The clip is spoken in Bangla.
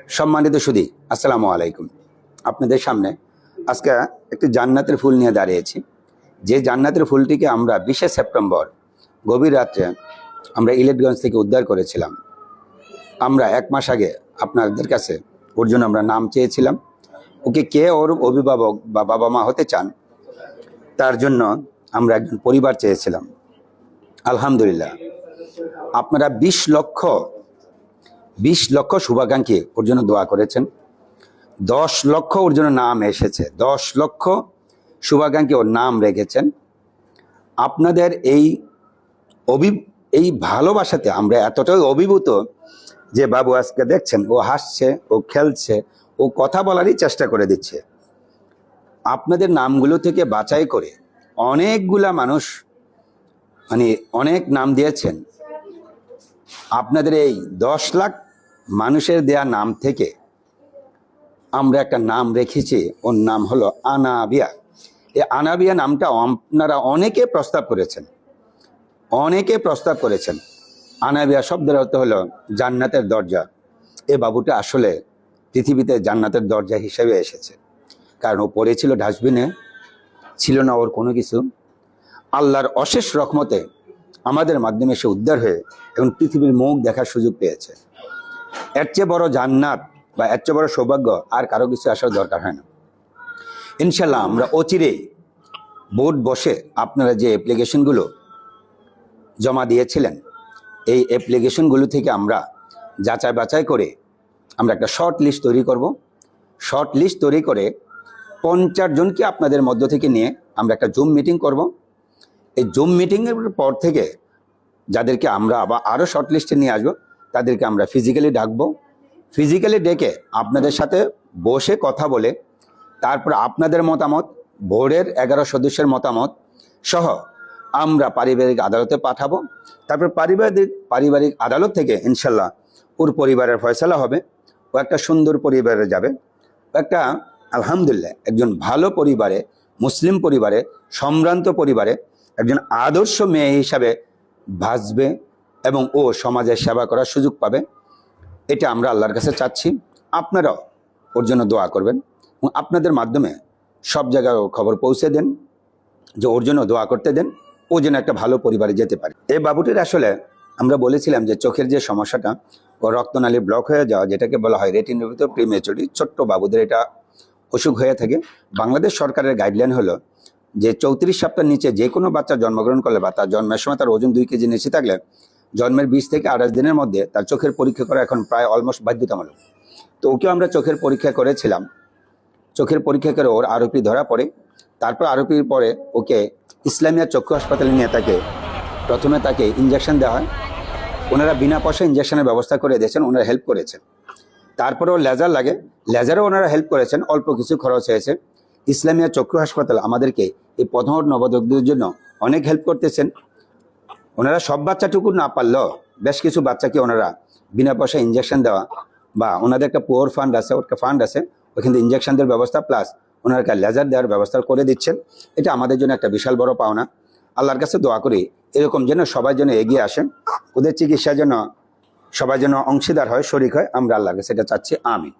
সম্মানিত সুধী, আসসালামু আলাইকুম। আপনাদের সামনে আজকে একটি জান্নাতের ফুল নিয়ে দাঁড়িয়েছি। যে জান্নাতের ফুলটিকে আমরা 20শে সেপ্টেম্বর গভীর রাত্রে আমরা ইলেটগঞ্জ থেকে উদ্ধার করেছিলাম। আমরা 1 মাস আগে আপনাদের কাছে ওর জন্য আমরা নাম চেয়েছিলাম। ওকে কে ওর অভিভাবক বা বাবা মা হতে চান তার জন্য আমরা একজন পরিবার চেয়েছিলাম। আলহামদুলিল্লাহ, আপনারা 20 লক্ষ শুভাকাঙ্ক্ষী ওর জন্য দোয়া করেছেন। 10 লক্ষ ওর জন্য নাম এসেছে। 10 লক্ষ শুভাকাঙ্ক্ষী ওর নাম রেখেছেন। আপনাদের এই ভালোবাসাতে আমরা এতটাই অভিভূত যে বাবু আজকে দেখছেন ও হাসছে, ও খেলছে, ও কথা বলারই চেষ্টা করে দিচ্ছে। আপনাদের নামগুলো থেকে বাছাই করে অনেকগুলা মানুষ অনেক নাম দিয়েছেন। আপনাদের এই 10 লাখ মানুষের দেয়া নাম থেকে আমরা একটা নাম রেখেছি, ওর নাম হলো আনাবিয়া। এই আনাবিয়া নামটা আপনারা অনেকে প্রস্তাব করেছেন। আনাবিয়া শব্দের অর্থ হলো জান্নাতের দরজা। এ বাবুটা আসলে পৃথিবীতে জান্নাতের দরজা হিসেবে এসেছে, কারণ ও পড়েছিল ডাস্টবিনে, ছিল না ওর কোনো কিছু। আল্লাহর অশেষ রহমতে আমাদের মাধ্যমে সে উদ্ধার হয়ে এবং পৃথিবীর মুখ দেখার সুযোগ পেয়েছে। এর চেয়ে বড় জান্নাত বা এর চেয়ে বড় সৌভাগ্য আর কারো কিছু আসার দরকার হয় না। ইনশাল্লাহ আমরা অচিরেই বোর্ড বসে আপনারা যে অ্যাপ্লিকেশনগুলো জমা দিয়েছিলেন, এই অ্যাপ্লিকেশনগুলো থেকে আমরা যাচাই বাছাই করে আমরা একটা শর্ট লিস্ট তৈরি করব। শর্ট লিস্ট তৈরি করে 50 জনকে আপনাদের মধ্য থেকে নিয়ে আমরা একটা জুম মিটিং করব। এই জুম মিটিংয়ের পর থেকে যাদেরকে আমরা আবার আরও শর্ট লিস্টে নিয়ে আসবো তাদেরকে আমরা ফিজিক্যালি ডাকবো। ফিজিক্যালি ডেকে আপনাদের সাথে বসে কথা বলে তারপর আপনাদের মতামত, বোর্ডের 11 সদস্যের মতামত সহ আমরা পারিবারিক আদালতে পাঠাবো। তারপর পারিবারিক আদালত থেকে ইনশাল্লাহ ওর পরিবারের ফয়সালা হবে। ও একটা সুন্দর পরিবারে যাবে, একটা আলহামদুলিল্লাহ একজন ভালো পরিবারে, মুসলিম পরিবারে, সম্ভ্রান্ত পরিবারে একজন আদর্শ মেয়ে হিসাবে ভাসবে এবং ও সমাজের সেবা করার সুযোগ পাবে। এটা আমরা আল্লাহর কাছে চাচ্ছি। আপনারাও ওর জন্য দোয়া করবেন এবং আপনাদের মাধ্যমে সব জায়গায় খবর পৌঁছে দেন যে ওর জন্য দোয়া করতে দেন, ও যেন একটা ভালো পরিবারে যেতে পারে। এই বাবুটির আসলে আমরা বলেছিলাম যে চোখের যে সমস্যাটা, ও রক্তনালী ব্লক হয়ে যাওয়া, যেটাকে বলা হয় রেটিনোপ্যাথি প্রিম্যাচুরিটি, ছোট্ট বাবুদের এটা অসুখ হয়ে থাকে। বাংলাদেশ সরকারের গাইডলাইন হলো যে 34 সপ্তাহের নিচে যে কোনো বাচ্চা জন্মগ্রহণ করলে বা তার জন্মের সময় তার ওজন 2 কেজি নিচে থাকলে জন্মের 20 থেকে 28 দিনের মধ্যে তার চোখের পরীক্ষা করা এখন প্রায় অলমোস্ট বাধ্যতামূলক। তো ওকেও আমরা চোখের পরীক্ষা করেছিলাম। চোখের পরীক্ষা করে ওর আরোপি ধরা পড়ে। তারপর আরোপির পরে ওকে ইসলামিয়া চক্ষু হাসপাতালে নিয়ে প্রথমে তাকে ইঞ্জেকশন দেওয়া হয়। ওনারা বিনা পয়সা ইঞ্জেকশনের ব্যবস্থা করে দিয়েছেন, ওনারা হেল্প করেছেন। তারপরেও লেজার লাগে, লেজারও ওনারা হেল্প করেছেন, অল্প কিছু খরচ হয়েছে। ইসলামিয়া চক্ষু হাসপাতাল আমাদেরকে এই প্রথম নবজাতকদের জন্য অনেক হেল্প করতেছেন। ওনারা সব বাচ্চাটুকু না পারলেও বেশ কিছু বাচ্চাকে ওনারা বিনা পয়সা ইঞ্জেকশন দেওয়া বা ওনাদের একটা পুয়ার ফান্ড আছে, ওটা ফান্ড আছে, ওখান থেকে ইঞ্জেকশন দেওয়ার ব্যবস্থা প্লাস ওনারা লেজার দেওয়ার ব্যবস্থা করে দিচ্ছেন। এটা আমাদের জন্য একটা বিশাল বড় পাওনা। আল্লাহর কাছে দোয়া করি এরকম যেন সবাই যেন এগিয়ে আসেন, ওদের চিকিৎসার জন্য সবাই যেন অংশীদার হয়, শরিক হয়। আমরা আল্লাহর কাছে এটা চাচ্ছি। আমিন।